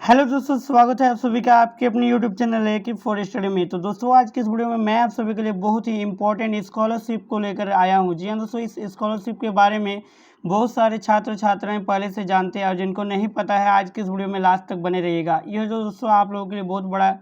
Hello दोस्तों, स्वागत है आप सभी का आपके अपने यूट्यूब चैनल है कि फॉर स्टडी में। तो दोस्तों आज की इस वीडियो में मैं आप सभी के लिए बहुत ही इंपॉर्टेंट स्कॉलरशिप को लेकर आया हूं। जी हाँ दोस्तों, इस स्कॉलरशिप के बारे में बहुत सारे छात्र छात्राएं पहले से जानते हैं और जिनको नहीं पता है आज की इस वीडियो में लास्ट तक बने रहिएगा। यह जो दोस्तों आप लोगों के लिए बहुत बड़ा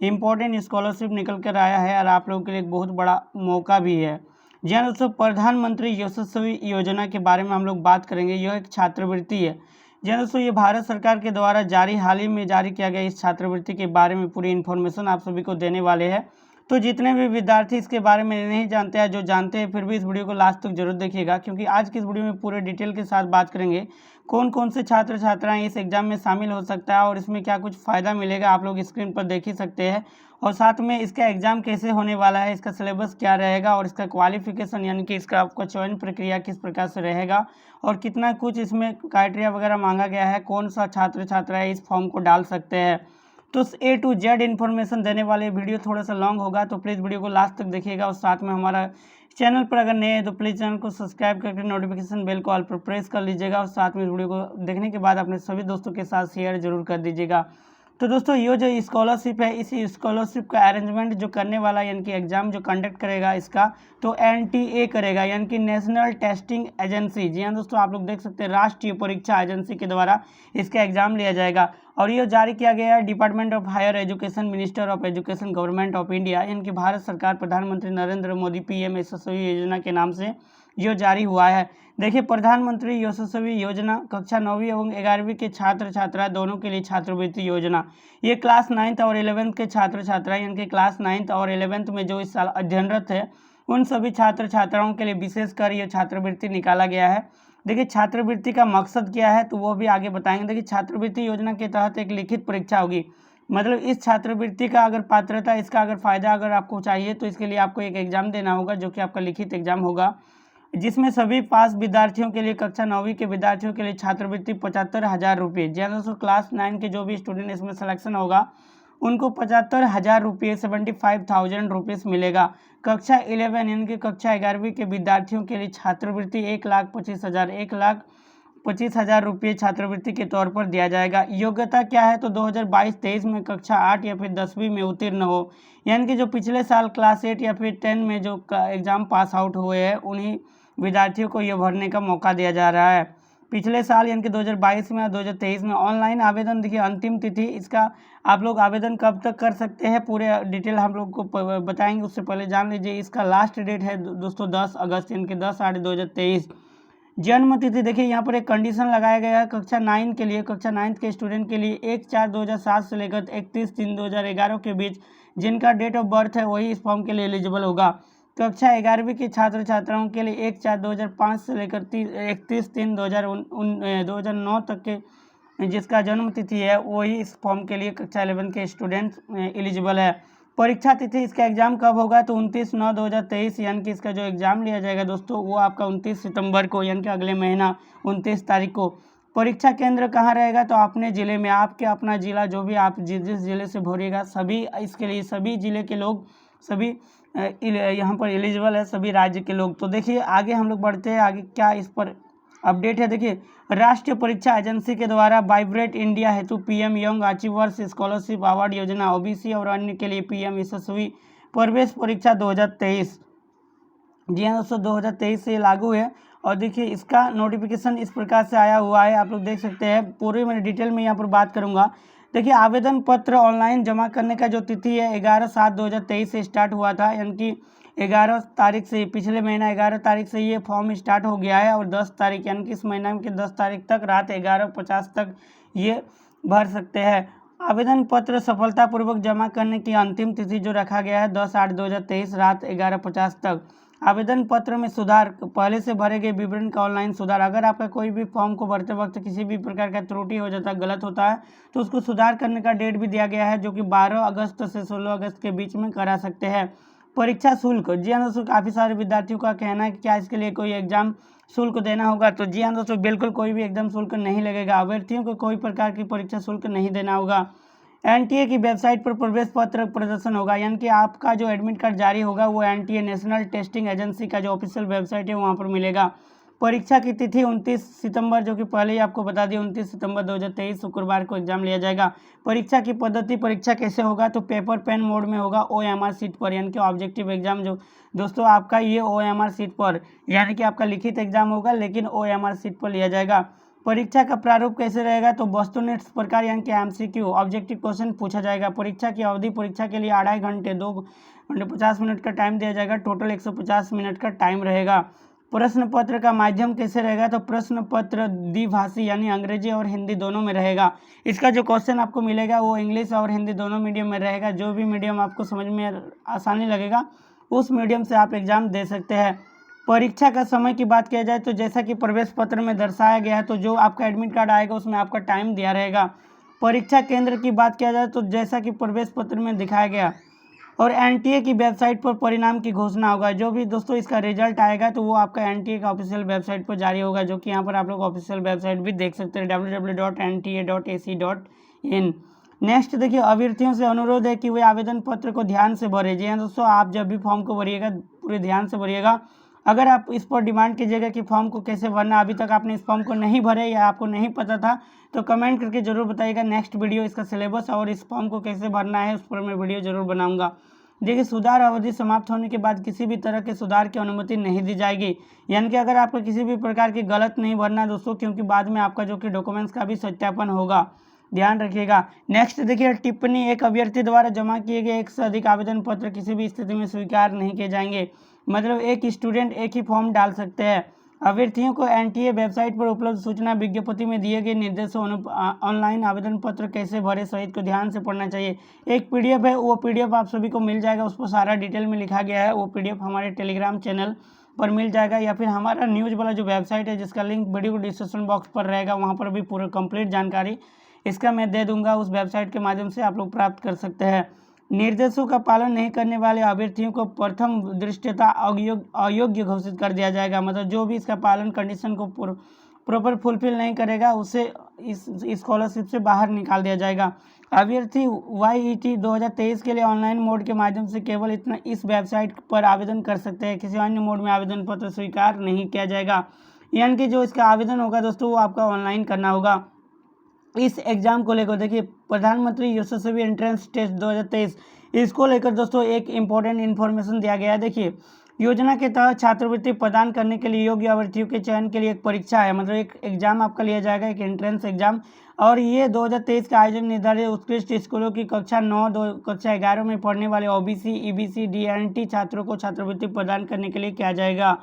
इंपॉर्टेंट स्कॉलरशिप निकल कर आया है और आप लोगों के लिए एक बहुत बड़ा मौका भी है। जी हाँ दोस्तों, प्रधानमंत्री यशस्वी योजना के बारे में हम लोग बात करेंगे। यह एक छात्रवृत्ति है। जी हाँ दोस्तों, ये भारत सरकार के द्वारा हाल ही में जारी किया गया इस छात्रवृत्ति के बारे में पूरी इन्फॉर्मेशन आप सभी को देने वाले हैं। तो जितने भी विद्यार्थी इसके बारे में नहीं जानते हैं, जो जानते हैं फिर भी इस वीडियो को लास्ट तक जरूर देखिएगा, क्योंकि आज की इस वीडियो में पूरे डिटेल के साथ बात करेंगे कौन कौन से छात्र छात्राएं इस एग्जाम में शामिल हो सकता है और इसमें क्या कुछ फ़ायदा मिलेगा आप लोग स्क्रीन पर देख ही सकते हैं। और साथ में इसका एग्ज़ाम कैसे होने वाला है, इसका सिलेबस क्या रहेगा और इसका क्वालिफिकेशन यानी कि इसका आपका चयन प्रक्रिया किस प्रकार से रहेगा और कितना कुछ इसमें क्राइटेरिया वगैरह मांगा गया है, कौन सा छात्र छात्राएं इस फॉर्म को डाल सकते हैं। तो A to Z इन्फॉर्मेशन देने वाले वीडियो थोड़ा सा लॉन्ग होगा, तो प्लीज़ वीडियो को लास्ट तक देखिएगा। और साथ में हमारा चैनल पर अगर नए हैं तो प्लीज़ चैनल को सब्सक्राइब करके नोटिफिकेशन बेल को ऑल पर प्रेस कर लीजिएगा और साथ में इस वीडियो को देखने के बाद अपने सभी दोस्तों के साथ शेयर जरूर कर दीजिएगा। तो दोस्तों ये जो स्कॉलरशिप है, इस स्कॉलरशिप का अरेंजमेंट जो करने वाला यानी कि एग्ज़ाम जो कंडक्ट करेगा इसका, तो NTA करेगा यानी कि नेशनल टेस्टिंग एजेंसी। जी हाँ दोस्तों, आप लोग देख सकते हैं राष्ट्रीय परीक्षा एजेंसी के द्वारा इसका एग्ज़ाम लिया जाएगा और ये जारी किया गया है department of higher education, minister of education, government of India यानी कि भारत सरकार, प्रधानमंत्री नरेंद्र मोदी PM यशस्वी योजना के नाम से ये जारी हुआ है। देखिए, प्रधानमंत्री यशस्वी योजना कक्षा 9वीं एवं 11वीं के छात्र छात्रा दोनों के लिए छात्रवृत्ति योजना। ये क्लास 9th और 11th के छात्र छात्रा यानी कि क्लास 9th और 11th में जो इस साल अध्ययनरत है उन सभी छात्र छात्राओं के लिए विशेषकर ये छात्रवृत्ति निकाला गया है। देखिए, छात्रवृत्ति का मकसद क्या है तो वो भी आगे बताएंगे। देखिए, छात्रवृत्ति योजना के तहत एक लिखित परीक्षा होगी। मतलब इस छात्रवृत्ति का अगर पात्रता, इसका अगर फ़ायदा अगर आपको चाहिए तो इसके लिए आपको एक एग्ज़ाम देना होगा जो कि आपका लिखित एग्ज़ाम होगा, जिसमें सभी पास विद्यार्थियों के लिए, कक्षा 9वीं के विद्यार्थियों के लिए छात्रवृत्ति 75,000 रुपये। जी दोस्तों, क्लास 9 के जो भी स्टूडेंट इसमें सिलेक्शन होगा उनको 75,000 रुपये 75,000 रुपीज़ मिलेगा। कक्षा 11 यानी कि कक्षा 11वीं के विद्यार्थियों के लिए छात्रवृत्ति 1,25,000 रुपये छात्रवृत्ति के तौर पर दिया जाएगा। योग्यता क्या है तो 2022-23 में कक्षा 8 या फिर 10वीं में उत्तीर्ण हो, यानी कि जो पिछले साल क्लास 8 या फिर 10 में जो एग्ज़ाम पास आउट हुए हैं उन्हीं विद्यार्थियों को यह भरने का मौका दिया जा रहा है। पिछले साल यानी कि 2022 में और 2023 में ऑनलाइन आवेदन, देखिए अंतिम तिथि इसका आप लोग आवेदन कब तक कर सकते हैं पूरे डिटेल हम लोग को बताएंगे। उससे पहले जान लीजिए इसका लास्ट डेट है दोस्तों 10 अगस्त यानी कि 10/8/2023। जन्म तिथि, देखिए यहाँ पर एक कंडीशन लगाया गया है कक्षा 9 के लिए, कक्षा 9 के स्टूडेंट के लिए 1/4/2007 से लेकर 31/3/2011 के बीच जिनका डेट ऑफ बर्थ है वही इस फॉर्म के लिए एलिजिबल होगा। कक्षा 11वीं के छात्र छात्राओं के लिए 1/4/2005 से लेकर 31/3/2009 तक के जिसका जन्म तिथि है वही इस फॉर्म के लिए कक्षा 11 के स्टूडेंट्स एलिजिबल है। परीक्षा तिथि, इसका एग्ज़ाम कब होगा तो 29/9/2023 यानी कि इसका जो एग्ज़ाम लिया जाएगा दोस्तों वो आपका 29 सितंबर को यानी कि अगले महीना 29 तारीख को। परीक्षा केंद्र कहाँ रहेगा तो अपने ज़िले में, आपके अपना ज़िला जो भी आप जिस ज़िले से भरिएगा सभी इसके लिए सभी ज़िले के लोग सभी यहाँ पर एलिजिबल है, सभी राज्य के लोग। तो देखिए आगे हम लोग बढ़ते हैं, आगे क्या इस पर अपडेट है। देखिए, राष्ट्रीय परीक्षा एजेंसी के द्वारा वाइब्रेंट इंडिया हेतु PM young achievers scholarship award योजना OBC और अन्य के लिए PM यशस्वी प्रवेश परीक्षा 2023। जी हाँ दोस्तों, 2023 से लागू है। और देखिए इसका नोटिफिकेशन इस प्रकार से आया हुआ है, आप लोग देख सकते हैं। पूरी मैं डिटेल में यहाँ पर बात करूँगा। देखिए, आवेदन पत्र ऑनलाइन जमा करने का जो तिथि है 11/7/2023 से स्टार्ट हुआ था, यानी कि 11 तारीख से, पिछले महीना 11 तारीख से ये फॉर्म स्टार्ट हो गया है और 10 तारीख यानी कि इस महीना के 10 तारीख तक रात 11:50 तक ये भर सकते हैं। आवेदन पत्र सफलतापूर्वक जमा करने की अंतिम तिथि जो रखा गया है 10/8/2023 रात 11:50 तक। आवेदन पत्र में सुधार, पहले से भरे गए विवरण का ऑनलाइन सुधार, अगर आपका कोई भी फॉर्म को भरते वक्त किसी भी प्रकार का त्रुटि हो जाता है, गलत होता है तो उसको सुधार करने का डेट भी दिया गया है जो कि 12 अगस्त से 16 अगस्त के बीच में करा सकते हैं। परीक्षा शुल्क, जी हाँ दोस्तों, काफ़ी सारे विद्यार्थियों का कहना है कि क्या इसके लिए कोई एग्जाम शुल्क देना होगा, तो जी हाँ दोस्तों, बिल्कुल कोई भी एकदम शुल्क नहीं लगेगा। अभ्यर्थियों को कोई प्रकार की परीक्षा शुल्क नहीं देना होगा। NTA की वेबसाइट पर प्रवेश पत्र प्रदर्शन होगा, यानी कि आपका जो एडमिट कार्ड जारी होगा वो NTA नेशनल टेस्टिंग एजेंसी का जो ऑफिशियल वेबसाइट है वहाँ पर मिलेगा। परीक्षा की तिथि 29 सितंबर, जो कि पहले ही आपको बता दिया 29 सितंबर 2023 शुक्रवार को एग्जाम लिया जाएगा। परीक्षा की पद्धति, परीक्षा कैसे होगा तो पेपर पेन मोड में होगा OMR सीट पर, यानी कि ऑब्जेक्टिव एग्जाम। जो दोस्तों आपका ये OMR सीट पर यानी कि आपका लिखित एग्जाम होगा, लेकिन OMR सीट पर लिया जाएगा। परीक्षा का प्रारूप कैसे रहेगा तो वस्तुनिष्ठ प्रकार यानी कि MCQ ऑब्जेक्टिव क्वेश्चन पूछा जाएगा। परीक्षा की अवधि, परीक्षा के लिए 2.5 घंटे 2 घंटे 50 मिनट का टाइम दिया जाएगा, टोटल 150 मिनट का टाइम रहेगा। प्रश्न पत्र का माध्यम कैसे रहेगा तो प्रश्न पत्र द्विभाषी यानी अंग्रेजी और हिंदी दोनों में रहेगा। इसका जो क्वेश्चन आपको मिलेगा वो इंग्लिश और हिंदी दोनों मीडियम में रहेगा। जो भी मीडियम आपको समझ में आसानी लगेगा उस मीडियम से आप एग्जाम दे सकते हैं। परीक्षा का समय की बात किया जाए तो जैसा कि प्रवेश पत्र में दर्शाया गया है, तो जो आपका एडमिट कार्ड आएगा उसमें आपका टाइम दिया रहेगा। परीक्षा केंद्र की बात किया जाए तो जैसा कि प्रवेश पत्र में दिखाया गया, और NTA की वेबसाइट पर परिणाम की घोषणा होगा। जो भी दोस्तों इसका रिजल्ट आएगा तो वो आपका NTA का ऑफिशियल वेबसाइट पर जारी होगा, जो कि यहाँ पर आप लोग ऑफिशियल वेबसाइट भी देख सकते हैं www.nta.ac.in। नेक्स्ट देखिए, अभ्यर्थियों से अनुरोध है कि वे आवेदन पत्र को ध्यान से भरें। जी हाँ दोस्तों, आप जब भी फॉर्म को भरिएगा पूरे ध्यान से भरिएगा। अगर आप इस पर डिमांड कीजिएगा कि फॉर्म को कैसे भरना, अभी तक आपने इस फॉर्म को नहीं भरे या आपको नहीं पता था तो कमेंट करके जरूर बताइएगा। नेक्स्ट वीडियो इसका सिलेबस और इस फॉर्म को कैसे भरना है उस पर मैं वीडियो जरूर बनाऊंगा। देखिए, सुधार अवधि समाप्त होने के बाद किसी भी तरह के सुधार की अनुमति नहीं दी जाएगी, यानी कि अगर आपको किसी भी प्रकार की गलत नहीं भरना है दोस्तों, क्योंकि बाद में आपका जो कि डॉक्यूमेंट्स का भी सत्यापन होगा, ध्यान रखिएगा। नेक्स्ट देखिए, टिप्पणी, एक अभ्यर्थी द्वारा जमा किए गए एक से अधिक आवेदन पत्र किसी भी स्थिति में स्वीकार नहीं किए जाएंगे। मतलब एक स्टूडेंट एक ही फॉर्म डाल सकते हैं। अभ्यर्थियों को NTA वेबसाइट पर उपलब्ध सूचना विज्ञप्ति में दिए गए निर्देशों ऑनलाइन आवेदन पत्र कैसे भरे सहित को ध्यान से पढ़ना चाहिए। एक PDF है, वो PDF आप सभी को मिल जाएगा, उस पर सारा डिटेल में लिखा गया है। वो PDF हमारे टेलीग्राम चैनल पर मिल जाएगा, या फिर हमारा न्यूज़ वाला जो वेबसाइट है जिसका लिंक वीडियो को डिस्क्रिप्शन बॉक्स पर रहेगा, वहाँ पर भी पूरा कंप्लीट जानकारी इसका मैं दे दूंगा। उस वेबसाइट के माध्यम से आप लोग प्राप्त कर सकते हैं। निर्देशों का पालन नहीं करने वाले अभ्यर्थियों को प्रथम दृष्टया अयोग्य घोषित कर दिया जाएगा। मतलब जो भी इसका पालन कंडीशन को प्रॉपर फुलफिल नहीं करेगा उसे इस स्कॉलरशिप से बाहर निकाल दिया जाएगा। अभ्यर्थी YET 2023 के लिए ऑनलाइन मोड के माध्यम से केवल इतना इस वेबसाइट पर आवेदन कर सकते हैं। किसी अन्य मोड में आवेदन पत्र स्वीकार नहीं किया जाएगा, यानी कि जो इसका आवेदन होगा दोस्तों वो आपका ऑनलाइन करना होगा। इस एग्ज़ाम को लेकर देखिए, प्रधानमंत्री यशस्वी एंट्रेंस टेस्ट 2023, इसको लेकर दोस्तों एक इम्पोर्टेंट इन्फॉर्मेशन दिया गया है। देखिए, योजना के तहत छात्रवृत्ति प्रदान करने के लिए योग्य अभ्यर्थियों के चयन के लिए एक परीक्षा है, मतलब एक एग्जाम आपका लिया जाएगा, एक एंट्रेंस एग्जाम। और ये 2023 का आयोजन निर्धारित उत्कृष्ट स्कूलों की कक्षा 9 कक्षा 11 में पढ़ने वाले OBC EBC DNT छात्रों को छात्रवृत्ति प्रदान करने के लिए किया जाएगा।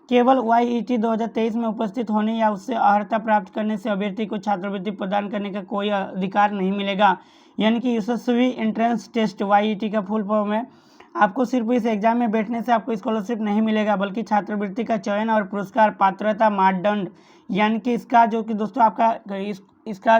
केवल YET 2023 में उपस्थित होने या उससे अर्हता प्राप्त करने से अभ्यर्थी को छात्रवृत्ति प्रदान करने का कोई अधिकार नहीं मिलेगा। यानी कि यशस्वी एंट्रेंस टेस्ट YET का फुल फॉर्म है। आपको सिर्फ इस एग्जाम में बैठने से आपको स्कॉलरशिप नहीं मिलेगा, बल्कि छात्रवृत्ति का चयन और पुरस्कार पात्रता मानदंड, यानी कि इसका जो कि दोस्तों आपका इसका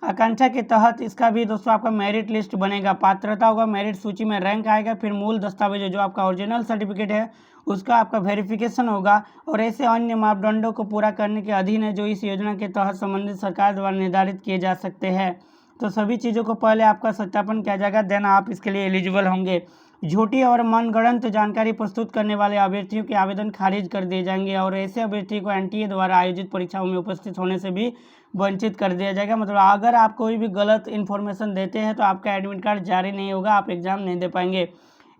आकांक्षा के तहत इसका भी दोस्तों आपका मेरिट लिस्ट बनेगा। पात्रता होगा, मेरिट सूची में रैंक आएगा, फिर मूल दस्तावेज जो आपका ओरिजिनल सर्टिफिकेट है उसका आपका वेरिफिकेशन होगा, और ऐसे अन्य मापदंडों को पूरा करने के अधीन है जो इस योजना के तहत संबंधित सरकार द्वारा निर्धारित किए जा सकते हैं। तो सभी चीज़ों को पहले आपका सत्यापन किया जाएगा, देन आप इसके लिए एलिजिबल होंगे। झूठी और मनगढ़ंत जानकारी प्रस्तुत करने वाले अभ्यर्थियों के आवेदन खारिज कर दिए जाएंगे, और ऐसे अभ्यर्थी को NTA द्वारा आयोजित परीक्षाओं में उपस्थित होने से भी वंचित कर दिया जाएगा। मतलब अगर आप कोई भी गलत इन्फॉर्मेशन देते हैं तो आपका एडमिट कार्ड जारी नहीं होगा, आप एग्जाम नहीं दे पाएंगे।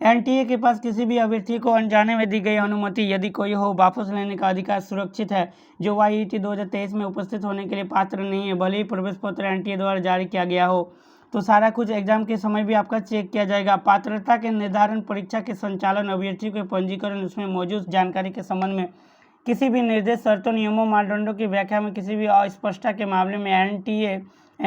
NTA के पास किसी भी अभ्यर्थी को अनजाने में दी गई अनुमति यदि कोई हो, वापस लेने का अधिकार सुरक्षित है। जो YET 2023 में उपस्थित होने के लिए पात्र नहीं है, भले ही प्रवेश पत्र NTA द्वारा जारी किया गया हो, तो सारा कुछ एग्जाम के समय भी आपका चेक किया जाएगा। पात्रता के निर्धारण, परीक्षा के संचालन, अभ्यर्थियों के पंजीकरण, उसमें मौजूद जानकारी के संबंध में किसी भी निर्देश, शर्तों, नियमों, मानदंडों की व्याख्या में किसी भी अस्पष्टता के मामले में NTA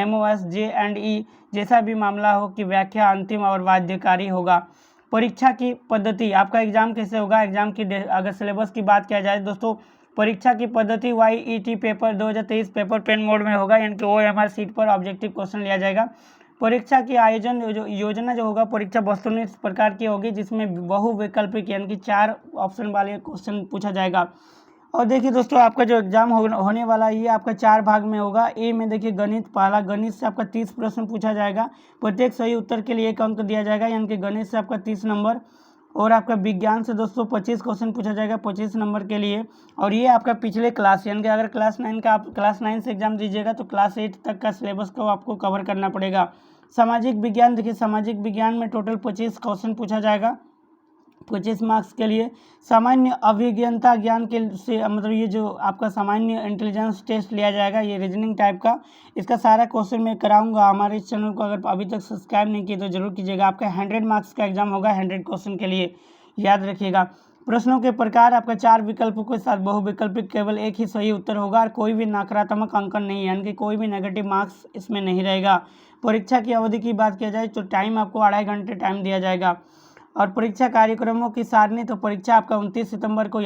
MOS J&E जैसा भी मामला हो की व्याख्या अंतिम और बाध्यकारी होगा। परीक्षा की पद्धति, आपका एग्जाम कैसे होगा, एग्जाम की अगर सिलेबस की बात किया जाए दोस्तों, परीक्षा की पद्धति YET paper 2023 paper pen mode में होगा, यानी कि OMR सीट पर ऑब्जेक्टिव क्वेश्चन लिया जाएगा। परीक्षा की आयोजन योजना जो होगा, परीक्षा वस्तुनिष्ठ प्रकार की होगी, जिसमें बहुविकल्पिक यानी कि 4 ऑप्शन वाले क्वेश्चन पूछा जाएगा। और देखिए दोस्तों, आपका जो एग्जाम होने वाला है ये आपका 4 भाग में होगा। ए में देखिए गणित, पहला गणित से आपका 30 प्रश्न पूछा जाएगा, प्रत्येक सही उत्तर के लिए 1 अंक दिया जाएगा, यानी कि गणित से आपका 30 नंबर। और आपका विज्ञान से दोस्तों 25 क्वेश्चन पूछा जाएगा 25 नंबर के लिए। और ये आपका पिछले क्लास यानी कि अगर क्लास 9 का आप क्लास 9 से एग्जाम दीजिएगा तो क्लास 8 तक का सिलेबस को आपको कवर करना पड़ेगा। सामाजिक विज्ञान, देखिए सामाजिक विज्ञान में टोटल 25 क्वेश्चन पूछा जाएगा 25 मार्क्स के लिए। सामान्य अभिज्ञता ज्ञान के से मतलब ये जो आपका सामान्य इंटेलिजेंस टेस्ट लिया जाएगा, ये रीजनिंग टाइप का, इसका सारा क्वेश्चन मैं कराऊंगा। हमारे इस चैनल को अगर अभी तक सब्सक्राइब नहीं किए तो जरूर कीजिएगा। आपका 100 मार्क्स का एग्जाम होगा 100 क्वेश्चन के लिए, याद रखिएगा। प्रश्नों के प्रकार आपका 4 विकल्पों के साथ बहुविकल्पिक, केवल एक ही सही उत्तर होगा और कोई भी नकारात्मक अंकन नहीं है, यानी कि कोई भी नेगेटिव मार्क्स इसमें नहीं रहेगा। परीक्षा की अवधि की बात किया जाए तो टाइम आपको 2.5 घंटे टाइम दिया जाएगा। और परीक्षा कार्यक्रमों की सारणी, तो परीक्षा आपका 29 सितंबर को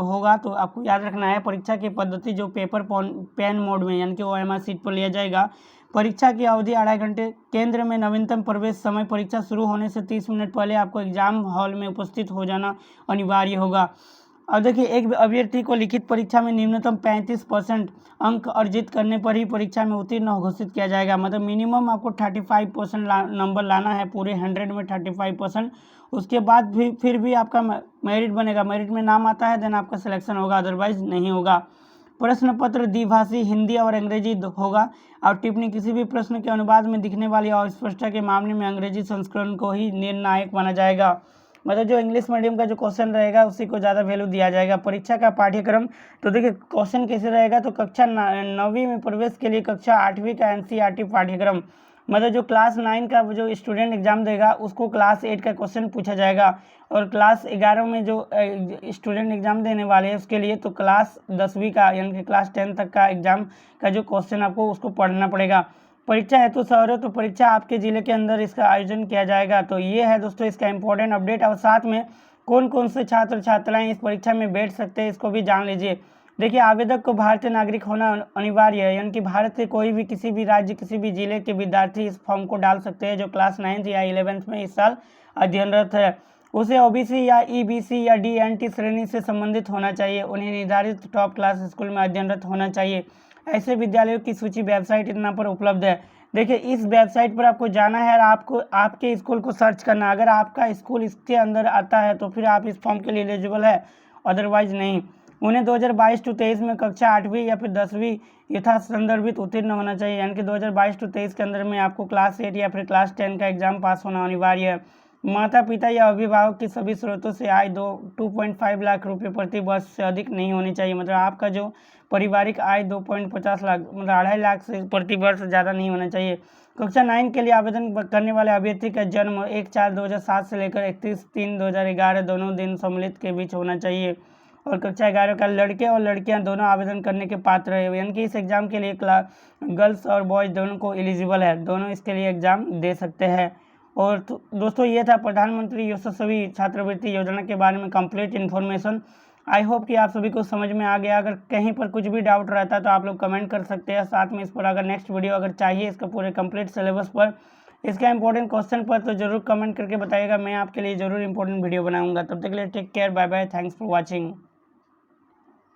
होगा, तो आपको याद रखना है। परीक्षा की पद्धति जो पेपर पेन मोड में यानी कि OMR सीट पर लिया जाएगा। परीक्षा की अवधि 2.5 घंटे। केंद्र में नवीनतम प्रवेश समय, परीक्षा शुरू होने से 30 मिनट पहले आपको एग्जाम हॉल में उपस्थित हो जाना अनिवार्य होगा। अब देखिए, एक अभ्यर्थी को लिखित परीक्षा में न्यूनतम 35% अंक अर्जित करने पर ही परीक्षा में उत्तीर्ण घोषित किया जाएगा। मतलब मिनिमम आपको 35% नंबर लाना है, पूरे 100 में 35%। उसके बाद भी फिर भी आपका मेरिट बनेगा, मेरिट में नाम आता है देन आपका सिलेक्शन होगा, अदरवाइज नहीं होगा। प्रश्न पत्र द्विभाषी हिंदी और अंग्रेजी होगा। और टिप्पणी, किसी भी प्रश्न के अनुवाद में दिखने वाली अस्पष्टता के मामले में अंग्रेजी संस्करण को ही निर्णायक माना जाएगा। मतलब जो इंग्लिश मीडियम का जो क्वेश्चन रहेगा उसी को ज़्यादा वैल्यू दिया जाएगा। परीक्षा का पाठ्यक्रम, तो देखिए क्वेश्चन कैसे रहेगा, तो कक्षा 9वीं में प्रवेश के लिए कक्षा 8वीं का NCERT पाठ्यक्रम, मतलब जो क्लास 9 का जो स्टूडेंट एग्जाम देगा उसको क्लास 8 का क्वेश्चन पूछा जाएगा। और क्लास 11 में जो स्टूडेंट एग्जाम देने वाले हैं उसके लिए तो क्लास 10वीं का यानी कि क्लास 10 तक का एग्जाम का जो क्वेश्चन आपको उसको पढ़ना पड़ेगा। परीक्षा हेतु शहरों, तो परीक्षा आपके ज़िले के अंदर इसका आयोजन किया जाएगा। तो ये है दोस्तों इसका इम्पोर्टेंट अपडेट। और साथ में कौन कौन से छात्र छात्राएं इस परीक्षा में बैठ सकते हैं इसको भी जान लीजिए। देखिए, आवेदक को भारतीय नागरिक होना अनिवार्य है, यानी कि भारत के कोई भी किसी भी राज्य किसी भी जिले के विद्यार्थी इस फॉर्म को डाल सकते हैं जो क्लास 9th या 11th में इस साल अध्ययनरत है। उसे OBC या EBC या DNT श्रेणी से संबंधित होना चाहिए। उन्हें निर्धारित टॉप क्लास स्कूल में अध्ययनरत होना चाहिए। ऐसे विद्यालयों की सूची वेबसाइट इतना पर उपलब्ध है। देखिए, इस वेबसाइट पर आपको जाना है और आपको आपके स्कूल को सर्च करना। अगर आपका स्कूल इसके अंदर आता है तो फिर आप इस फॉर्म के लिए एलिजिबल है, अदरवाइज नहीं। उन्हें 2022-23 में कक्षा 8वीं या फिर 10वीं यथा संदर्भित उत्तीर्ण होना चाहिए, यानी कि 2022-23 के अंदर में आपको क्लास 8 या फिर क्लास 10 का एग्जाम पास होना अनिवार्य है। माता पिता या अभिभावक की सभी स्रोतों से आय 2.5 लाख रुपये प्रति वर्ष से अधिक नहीं होनी चाहिए। मतलब आपका जो पारिवारिक आय 2.50 लाख मतलब 2.5 लाख से प्रति वर्ष ज़्यादा नहीं होना चाहिए। कक्षा 9 के लिए आवेदन करने वाले अभ्यर्थी का जन्म 1/4/2007 से लेकर 31/3/2011 दोनों दिन सम्मिलित के बीच होना चाहिए। और कक्षा 11 का लड़के और लड़कियां दोनों आवेदन करने के पात्र है, यानी कि इस एग्ज़ाम के लिए गर्ल्स और बॉयज़ दोनों को एलिजिबल है, दोनों इसके लिए एग्ज़ाम दे सकते हैं। और तो दोस्तों ये था प्रधानमंत्री यशस्वी छात्रवृत्ति योजना के बारे में कंप्लीट इन्फॉर्मेशन। आई होप कि आप सभी को समझ में आ गया। अगर कहीं पर कुछ भी डाउट रहता है तो आप लोग कमेंट कर सकते हैं। साथ में इस पर अगर नेक्स्ट वीडियो अगर चाहिए इसका पूरे कंप्लीट सिलेबस पर, इसका इंपॉर्टेंट क्वेश्चन पर, तो जरूर कमेंट करके बताइएगा। मैं आपके लिए ज़रूर इंपॉर्टेंट वीडियो बनाऊंगा। तब तक के लिए take care, bye bye, thanks for watching.